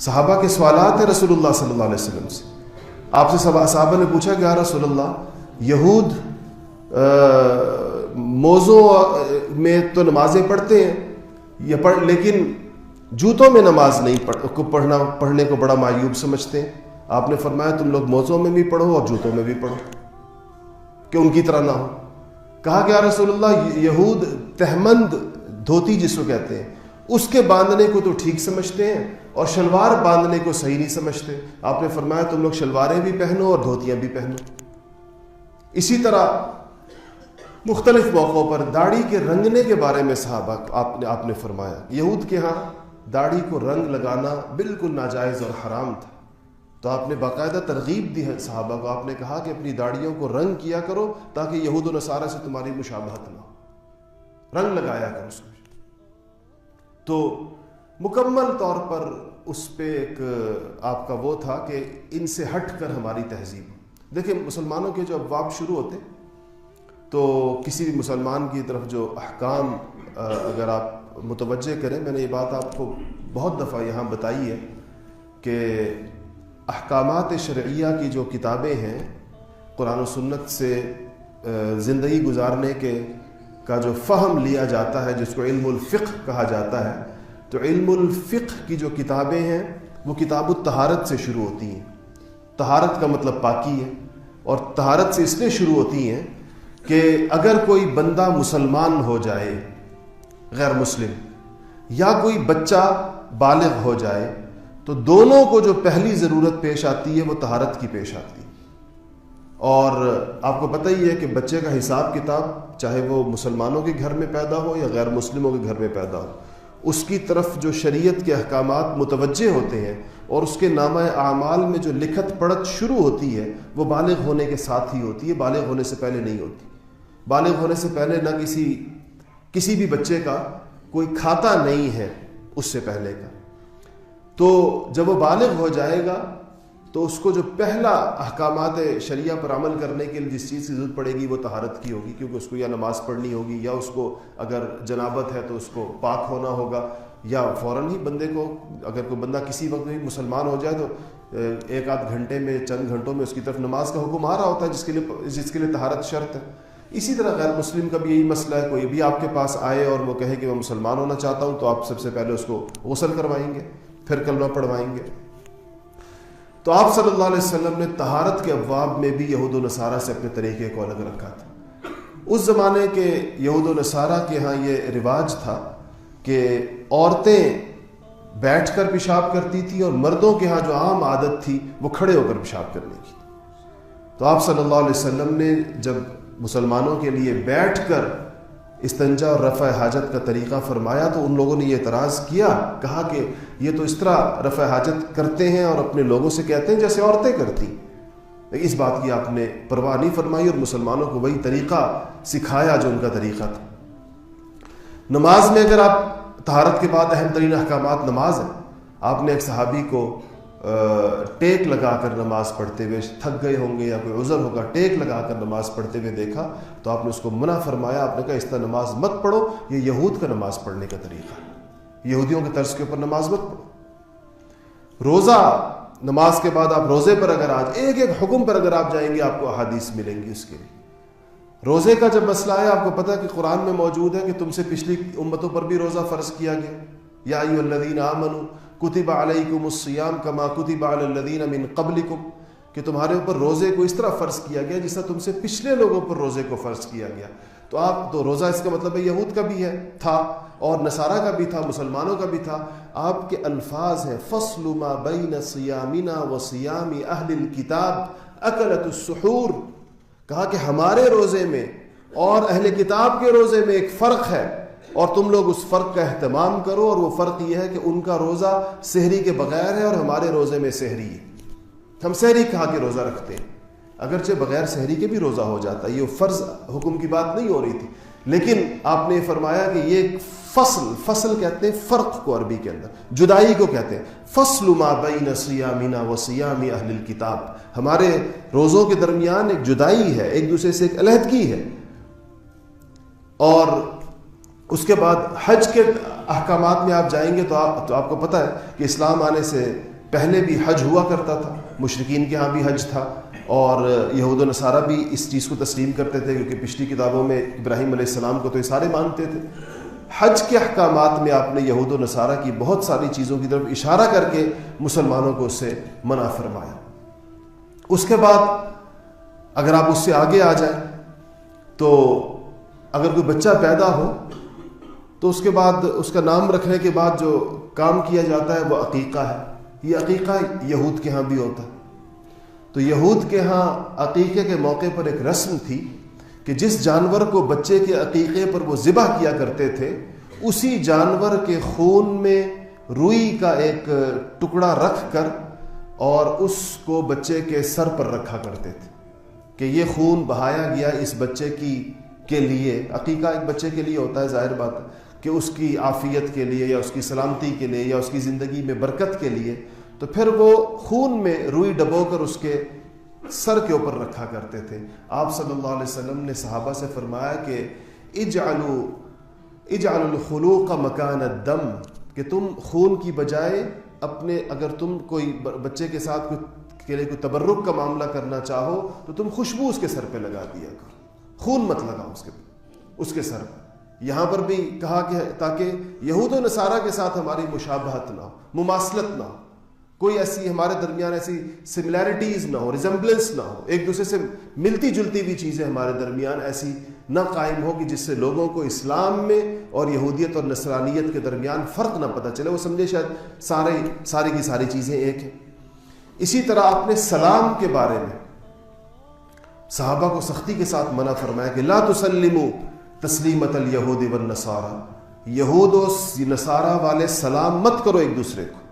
صحابہ کے سوالات ہیں رسول اللہ صلی اللہ علیہ وسلم سے. آپ سے صحابہ نے پوچھا کہ یا رسول اللہ یہود موزوں میں تو نمازیں پڑھتے ہیں لیکن جوتوں میں نماز نہیں پڑھنے کو بڑا معیوب سمجھتے ہیں. آپ نے فرمایا تم لوگ موزوں میں بھی پڑھو اور جوتوں میں بھی پڑھو کہ ان کی طرح نہ ہو. کہا کہ یا رسول اللہ یہود تہمند دھوتی جس کو کہتے ہیں اس کے باندھنے کو تو ٹھیک سمجھتے ہیں اور شلوار باندھنے کو صحیح نہیں سمجھتے. آپ نے فرمایا تم لوگ شلواریں بھی پہنو اور دھوتیاں بھی پہنو. اسی طرح مختلف موقعوں پر داڑھی کے رنگنے کے بارے میں صحابہ آپ نے فرمایا یہود کے ہاں داڑھی کو رنگ لگانا بالکل ناجائز اور حرام تھا. تو آپ نے باقاعدہ ترغیب دی ہے صحابہ کو. آپ نے کہا کہ اپنی داڑھیوں کو رنگ کیا کرو تاکہ یہود و نصارہ سے تمہاری مشابہت نہ ہو, رنگ لگایا کرو اس کو. تو مکمل طور پر اس پہ ایک آپ کا وہ تھا کہ ان سے ہٹ کر ہماری تہذیب. دیکھیں مسلمانوں کے جو ابواب شروع ہوتے تو کسی بھی مسلمان کی طرف جو احکام اگر آپ متوجہ کریں, میں نے یہ بات آپ کو بہت دفعہ یہاں بتائی ہے کہ احکامات شرعیہ کی جو کتابیں ہیں قرآن و سنت سے زندگی گزارنے کا جو فہم لیا جاتا ہے جس کو علم الفقہ کہا جاتا ہے, تو علم الفقہ کی جو کتابیں ہیں وہ کتاب الطہارت سے شروع ہوتی ہیں. طہارت کا مطلب پاکی ہے اور طہارت سے اس لیے شروع ہوتی ہیں کہ اگر کوئی بندہ مسلمان ہو جائے غیر مسلم یا کوئی بچہ بالغ ہو جائے تو دونوں کو جو پہلی ضرورت پیش آتی ہے وہ طہارت کی پیش آتی ہے. اور آپ کو پتہ ہی ہے کہ بچے کا حساب کتاب چاہے وہ مسلمانوں کے گھر میں پیدا ہو یا غیر مسلموں کے گھر میں پیدا ہو, اس کی طرف جو شریعت کے احکامات متوجہ ہوتے ہیں اور اس کے نامہ اعمال میں جو لکھت پڑھت شروع ہوتی ہے وہ بالغ ہونے کے ساتھ ہی ہوتی ہے, بالغ ہونے سے پہلے نہیں ہوتی. بالغ ہونے سے پہلے نہ کسی بھی بچے کا کوئی کھاتا نہیں ہے اس سے پہلے کا. تو جب وہ بالغ ہو جائے گا تو اس کو جو پہلا احکامات شریعہ پر عمل کرنے کے لیے جس چیز کی ضرورت پڑے گی وہ طہارت کی ہوگی, کیونکہ اس کو یا نماز پڑھنی ہوگی یا اس کو اگر جنابت ہے تو اس کو پاک ہونا ہوگا, یا فوراً ہی بندے کو اگر کوئی بندہ کسی وقت بھی مسلمان ہو جائے تو ایک آدھ گھنٹے میں چند گھنٹوں میں اس کی طرف نماز کا حکم آ رہا ہوتا ہے جس کے لیے طہارت شرط ہے. اسی طرح غیر مسلم کا بھی یہی مسئلہ ہے. کوئی بھی آپ کے پاس آئے اور وہ کہے کہ میں مسلمان ہونا چاہتا ہوں تو آپ سب سے پہلے اس کو غسل کروائیں گے, پھر کلمہ پڑھوائیں گے. تو آپ صلی اللہ علیہ وسلم نے طہارت کے ابواب میں بھی یہود و نصارہ سے اپنے طریقے کو الگ رکھا تھا. اس زمانے کے یہود و نصارہ کے ہاں یہ رواج تھا کہ عورتیں بیٹھ کر پیشاب کرتی تھی اور مردوں کے ہاں جو عام عادت تھی وہ کھڑے ہو کر پیشاب کرنے کی. تو آپ صلی اللہ علیہ وسلم نے جب مسلمانوں کے لیے بیٹھ کر استنجا اور رفع حاجت کا طریقہ فرمایا تو ان لوگوں نے یہ اعتراض کیا, کہا کہ یہ تو اس طرح رفع حاجت کرتے ہیں اور اپنے لوگوں سے کہتے ہیں جیسے عورتیں کرتی. اس بات کی آپ نے پرواہ نہیں فرمائی اور مسلمانوں کو وہی طریقہ سکھایا جو ان کا طریقہ تھا. نماز میں اگر آپ طہارت کے بعد اہم ترین احکامات نماز ہے. آپ نے ایک صحابی کو ٹیک لگا کر نماز پڑھتے ہوئے تھک گئے ہوں گے یا کوئی عذر ہوگا, ٹیک لگا کر نماز پڑھتے ہوئے دیکھا تو آپ نے اس کو منع فرمایا. آپ نے کہا اس طرح نماز مت پڑھو, یہ یہود کا نماز پڑھنے کا طریقہ ہے, یہودیوں کے طرز کے اوپر نماز مت پڑھو. روزہ نماز کے بعد آپ روزے پر اگر ایک حکم پر اگر آپ جائیں گے آپ کو احادیث ملیں گی اس کے لیے. روزے کا جب مسئلہ ہے آپ کو پتہ ہے کہ قرآن میں موجود ہے کہ تم سے پچھلی امتوں پر بھی روزہ فرض کیا گیا. یا ایھا الذین آمنوا کتب علیکم الصیام کما کتب علی الذین من قبلکم, کہ تمہارے اوپر روزے کو اس طرح فرض کیا گیا جس طرح تم سے پچھلے لوگوں پر روزے کو فرض کیا گیا. تو آپ تو روزہ اس کا مطلب ہے یہود کا بھی تھا اور نصارہ کا بھی تھا, مسلمانوں کا بھی تھا. آپ کے الفاظ ہیں فصل ما بین صیامنا و صیام اہل الکتاب اکلت السحور. کہا کہ ہمارے روزے میں اور اہل کتاب کے روزے میں ایک فرق ہے اور تم لوگ اس فرق کا اہتمام کرو, اور وہ فرق یہ ہے کہ ان کا روزہ سحری کے بغیر ہے اور ہمارے روزے میں سحری ہے. ہم سحری کھا کے روزہ رکھتے ہیں, اگرچہ بغیر سحری کے بھی روزہ ہو جاتا ہے, یہ فرض حکم کی بات نہیں ہو رہی تھی. لیکن آپ نے فرمایا کہ یہ فصل کہتے ہیں فرق کو, عربی کے اندر جدائی کو کہتے ہیں. فصل ما بین صیامنا و صیام اہل الکتاب, ہمارے روزوں کے درمیان ایک جدائی ہے, ایک دوسرے سے ایک علیحدگی ہے. اور اس کے بعد حج کے احکامات میں آپ جائیں گے تو آپ کو پتہ ہے کہ اسلام آنے سے پہلے بھی حج ہوا کرتا تھا، مشرکین کے ہاں بھی حج تھا، اور یہود و نصارہ بھی اس چیز کو تسلیم کرتے تھے، کیونکہ پچھلی کتابوں میں ابراہیم علیہ السلام کو تو یہ سارے مانتے تھے۔ حج کے احکامات میں آپ نے یہود و نصارہ کی بہت ساری چیزوں کی طرف اشارہ کر کے مسلمانوں کو اس سے منع فرمایا۔ اس کے بعد اگر آپ اس سے آگے آ جائیں تو اگر کوئی بچہ پیدا ہو تو اس کے بعد اس کا نام رکھنے کے بعد جو کام کیا جاتا ہے وہ عقیقہ ہے۔ یہ عقیقہ یہود کے ہاں بھی ہوتا ہے۔ تو یہود کے ہاں عقیقے کے موقع پر ایک رسم تھی کہ جس جانور کو بچے کے عقیقے پر وہ ذبح کیا کرتے تھے، اسی جانور کے خون میں روئی کا ایک ٹکڑا رکھ کر اور اس کو بچے کے سر پر رکھا کرتے تھے کہ یہ خون بہایا گیا اس بچے کے لیے۔ عقیقہ ایک بچے کے لیے ہوتا ہے، ظاہر بات ہے کہ اس کی عافیت کے لیے یا اس کی سلامتی کے لیے یا اس کی زندگی میں برکت کے لیے، تو پھر وہ خون میں روئی ڈبو کر اس کے سر کے اوپر رکھا کرتے تھے۔ آپ صلی اللہ علیہ وسلم نے صحابہ سے فرمایا کہ اجعلوا الخلوق مکان الدم، کہ تم خون کی بجائے اپنے، اگر تم کوئی بچے کے ساتھ کے لیے کوئی تبرک کا معاملہ کرنا چاہو تو تم خوشبو اس کے سر پہ لگا دیا کرو، خون مت لگاؤ اس کے سر پہ۔ یہاں پر بھی کہا کہ تاکہ یہود و نصارہ کے ساتھ ہماری مشابہت نہ ہو، مماثلت نہ ہو، کوئی ایسی ہمارے درمیان ایسی سملیرٹیز نہ ہو، ریزمبلنس نہ ہو، ایک دوسرے سے ملتی جلتی ہوئی چیزیں ہمارے درمیان ایسی نہ قائم ہو کہ جس سے لوگوں کو اسلام میں اور یہودیت اور نصرانیت کے درمیان فرق نہ پتہ چلے، وہ سمجھے شاید ساری کی ساری چیزیں ایک ہیں۔ اسی طرح آپ نے سلام کے بارے میں صحابہ کو سختی کے ساتھ منع فرمایا کہ لا تسلموا تسلیمۃ الیہود والنصارى، یہود و نصارہ والے سلام مت کرو ایک دوسرے کو۔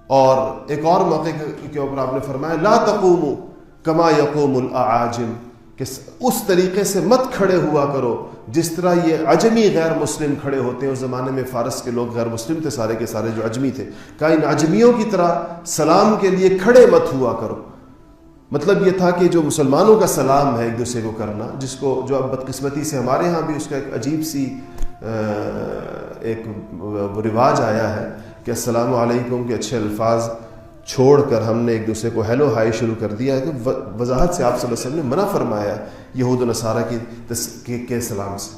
اور ایک اور موقع کے اوپر آپ نے فرمایا لا تقوموا کما یقوم الاعاجم، کہ اس طریقے سے مت کھڑے ہوا کرو جس طرح یہ عجمی غیر مسلم کھڑے ہوتے ہیں۔ اس زمانے میں فارس کے لوگ غیر مسلم تھے سارے کے سارے جو عجمی تھے، کہا ان عجمیوں کی طرح سلام کے لیے کھڑے مت ہوا کرو۔ مطلب یہ تھا کہ جو مسلمانوں کا سلام ہے ایک دوسرے کو کرنا، جس کو جو اب بدقسمتی سے ہمارے ہاں بھی اس کا ایک عجیب سی ایک رواج آیا ہے کہ السلام علیکم کے اچھے الفاظ چھوڑ کر ہم نے ایک دوسرے کو ہیلو ہائی شروع کر دیا ہے، کہ وضاحت سے آپ صلی اللہ علیہ وسلم نے منع فرمایا یہود و نصارہ کے سلام سے۔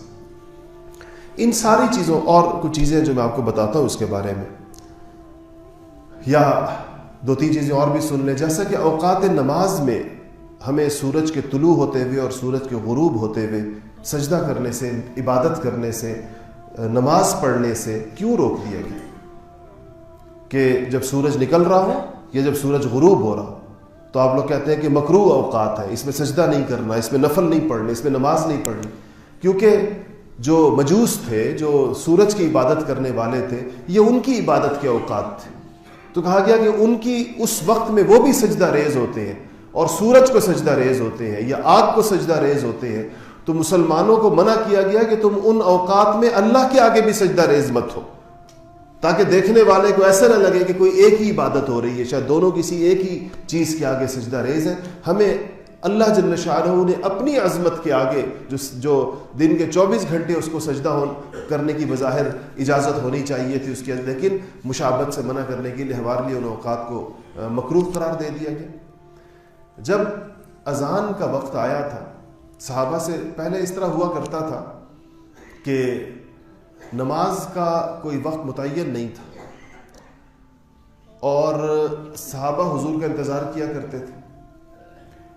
ان ساری چیزوں اور کچھ چیزیں جو میں آپ کو بتاتا ہوں اس کے بارے میں، یا دو تین چیزیں اور بھی سن لیں، جیسا کہ اوقات نماز میں ہمیں سورج کے طلوع ہوتے ہوئے اور سورج کے غروب ہوتے ہوئے سجدہ کرنے سے، عبادت کرنے سے، نماز پڑھنے سے کیوں روک دیا گیا؟ کہ جب سورج نکل رہا ہو یا جب سورج غروب ہو رہا ہو تو آپ لوگ کہتے ہیں کہ مکروہ اوقات ہے، اس میں سجدہ نہیں کرنا، اس میں نفل نہیں پڑھنے، اس میں نماز نہیں پڑھنی، کیونکہ جو مجوس تھے، جو سورج کی عبادت کرنے والے تھے، یہ ان کی عبادت کے اوقات تھے۔ تو کہا گیا کہ ان کی اس وقت میں وہ بھی سجدہ ریز ہوتے ہیں اور سورج کو سجدہ ریز ہوتے ہیں یا آگ کو سجدہ ریز ہوتے ہیں، تو مسلمانوں کو منع کیا گیا کہ تم ان اوقات میں اللہ کے آگے بھی سجدہ ریز مت ہو، تاکہ دیکھنے والے کو ایسا نہ لگے کہ کوئی ایک ہی عبادت ہو رہی ہے، شاید دونوں کسی ایک ہی چیز کے آگے سجدہ ریز ہیں۔ ہمیں اللہ جل شانہ نے اپنی عظمت کے آگے جو دن کے 24 گھنٹے اس کو سجدہ کرنے کی بظاہر اجازت ہونی چاہیے تھی اس کی، لیکن مشابہت سے منع کرنے کے لیے ہمارے لیے ان اوقات کو مکروہ قرار دے دیا گیا۔ جب اذان کا وقت آیا تھا، صحابہ سے پہلے اس طرح ہوا کرتا تھا کہ نماز کا کوئی وقت متعین نہیں تھا اور صحابہ حضور کا انتظار کیا کرتے تھے۔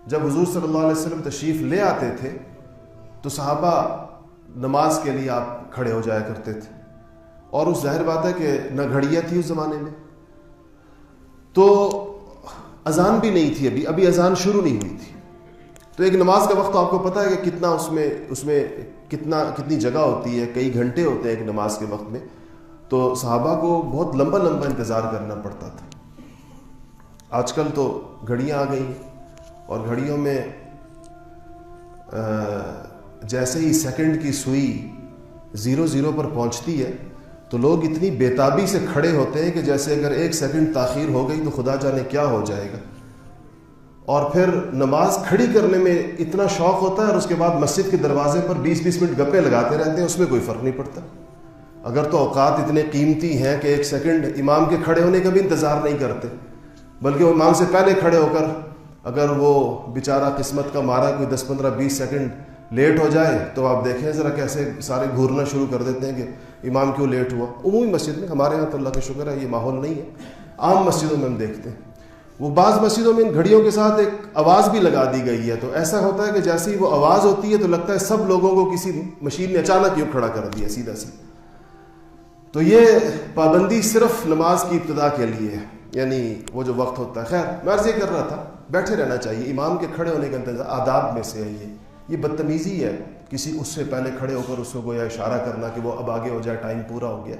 جب حضور صلی اللہ علیہ وسلم تشریف لے آتے تھے تو صحابہ نماز کے لیے آپ کھڑے ہو جایا کرتے تھے، اور اس ظاہر بات ہے کہ نہ گھڑیاں تھی اس زمانے میں، تو اذان بھی نہیں تھی، ابھی اذان شروع نہیں ہوئی تھی۔ تو ایک نماز کا وقت تو آپ کو پتہ ہے کہ کتنا اس میں کتنی جگہ ہوتی ہے، کئی گھنٹے ہوتے ہیں ایک نماز کے وقت میں، تو صحابہ کو بہت لمبا انتظار کرنا پڑتا تھا۔ آج کل تو گھڑیاں آ گئی ہیں اور گھڑیوں میں جیسے ہی سیکنڈ کی سوئی 0 پر پہنچتی ہے تو لوگ اتنی بےتابی سے کھڑے ہوتے ہیں کہ جیسے اگر 1 سیکنڈ تاخیر ہو گئی تو خدا جانے کیا ہو جائے گا، اور پھر نماز کھڑی کرنے میں اتنا شوق ہوتا ہے اور اس کے بعد مسجد کے دروازے پر 20 منٹ گپے لگاتے رہتے ہیں، اس میں کوئی فرق نہیں پڑتا۔ اگر تو اوقات اتنے قیمتی ہیں کہ ایک سیکنڈ امام کے کھڑے ہونے کا بھی انتظار نہیں کرتے، بلکہ وہ امام سے پہلے کھڑے ہو کر اگر وہ بیچارہ قسمت کا مارا کوئی 10-15-20 سیکنڈ لیٹ ہو جائے تو آپ دیکھیں ذرا کیسے سارے گھورنا شروع کر دیتے ہیں کہ امام کیوں لیٹ ہوا۔ عمومی مسجد میں، ہمارے یہاں تو اللہ کا شکر ہے یہ ماحول نہیں ہے، عام مسجدوں میں ہم دیکھتے ہیں وہ بعض مسجدوں میں ان گھڑیوں کے ساتھ ایک آواز بھی لگا دی گئی ہے، تو ایسا ہوتا ہے کہ جیسے ہی وہ آواز ہوتی ہے تو لگتا ہے سب لوگوں کو کسی مشین نے اچانک یوں کھڑا کر دیا سیدھا سیدھا۔ تو یہ پابندی صرف نماز کی ابتدا کے لیے ہے، یعنی وہ جو وقت ہوتا ہے۔ خیر میں عرض یہ کر رہا تھا بیٹھے رہنا چاہیے، امام کے کھڑے ہونے کا انتظار آداب میں سے ہے۔ یہ بدتمیزی ہے کسی اس سے پہلے کھڑے ہو کر اس کو گویا اشارہ کرنا کہ وہ اب آگے ہو جائے، ٹائم پورا ہو گیا۔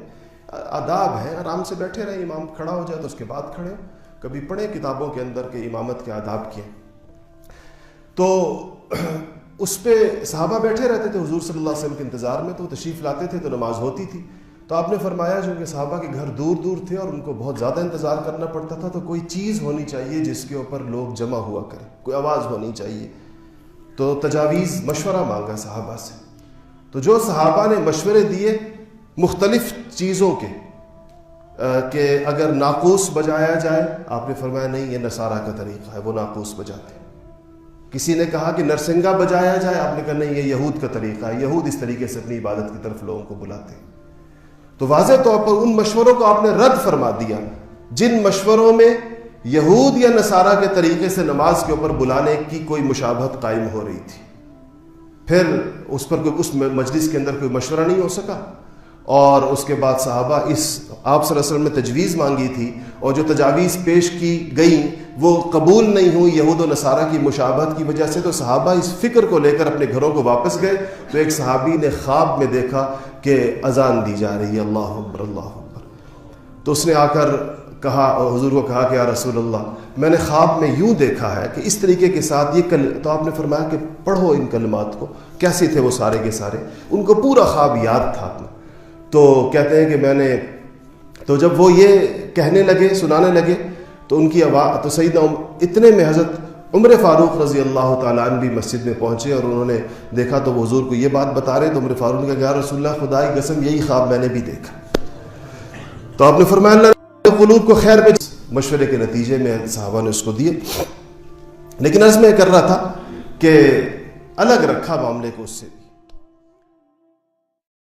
آداب ہیں، آرام سے بیٹھے رہیں، امام کھڑا ہو جائے تو اس کے بعد کھڑے ہو۔ کبھی پڑھیں کتابوں کے اندر کہ امامت کے آداب کیے، تو اس پہ صحابہ بیٹھے رہتے تھے حضور صلی اللہ علیہ وسلم کے انتظار میں، تو تشریف لاتے تھے تو نماز ہوتی تھی۔ تو آپ نے فرمایا چونکہ صحابہ کے گھر دور دور تھے اور ان کو بہت زیادہ انتظار کرنا پڑتا تھا، تو کوئی چیز ہونی چاہیے جس کے اوپر لوگ جمع ہوا کریں، کوئی آواز ہونی چاہیے۔ تو تجاویز، مشورہ مانگا صحابہ سے، تو جو صحابہ نے مشورے دیے مختلف چیزوں کے کہ اگر ناقوس بجایا جائے، آپ نے فرمایا نہیں یہ نصارہ کا طریقہ ہے، وہ ناقوس بجاتے ہیں۔ کسی نے کہا کہ نرسنگا بجایا جائے، آپ نے کہا نہیں یہ یہود کا طریقہ ہے، یہود اس طریقے سے اپنی عبادت کی طرف لوگوں کو بلاتے ہیں۔ تو واضح طور پر ان مشوروں کو آپ نے رد فرما دیا جن مشوروں میں یہود یا نصارہ کے طریقے سے نماز کے اوپر بلانے کی کوئی مشابہت قائم ہو رہی تھی۔ پھر اس پر کوئی اس مجلس کے اندر کوئی مشورہ نہیں ہو سکا، اور اس کے بعد صحابہ اس آپ صلی اللہ علیہ وسلم نے تجویز مانگی تھی اور جو تجاویز پیش کی گئیں وہ قبول نہیں ہوئی یہود و نصارہ کی مشابہت کی وجہ سے، تو صحابہ اس فکر کو لے کر اپنے گھروں کو واپس گئے۔ تو ایک صحابی نے خواب میں دیکھا کہ اذان دی جا رہی ہے، اللہ اکبر اللہ اکبر، تو اس نے آ کر کہا، حضور کو کہا کہ یا رسول اللہ میں نے خواب میں یوں دیکھا ہے کہ اس طریقے کے ساتھ یہ تو آپ نے فرمایا کہ پڑھو ان کلمات کو۔ کیسے تھے وہ سارے کے سارے؟ ان کو پورا خواب یاد تھا۔ تو کہتے ہیں کہ میں نے تو جب وہ یہ کہنے لگے، سنانے لگے، تو ان کی آواز، تو سیدنا اتنے میں حضرت عمر فاروق رضی اللہ تعالیٰ عنہ بھی مسجد میں پہنچے اور انہوں نے دیکھا تو وہ حضور کو یہ بات بتا رہے، تو عمر فاروق نے کہا یا رسول اللہ خدا کی قسم یہی خواب میں نے بھی دیکھا۔ تو آپ نے فرمایا اللہ نے قلوب کو خیر میں، مشورے کے نتیجے میں صحابہ نے اس کو دیے۔ لیکن عرض میں کر رہا تھا کہ الگ رکھا معاملے کو اس سے۔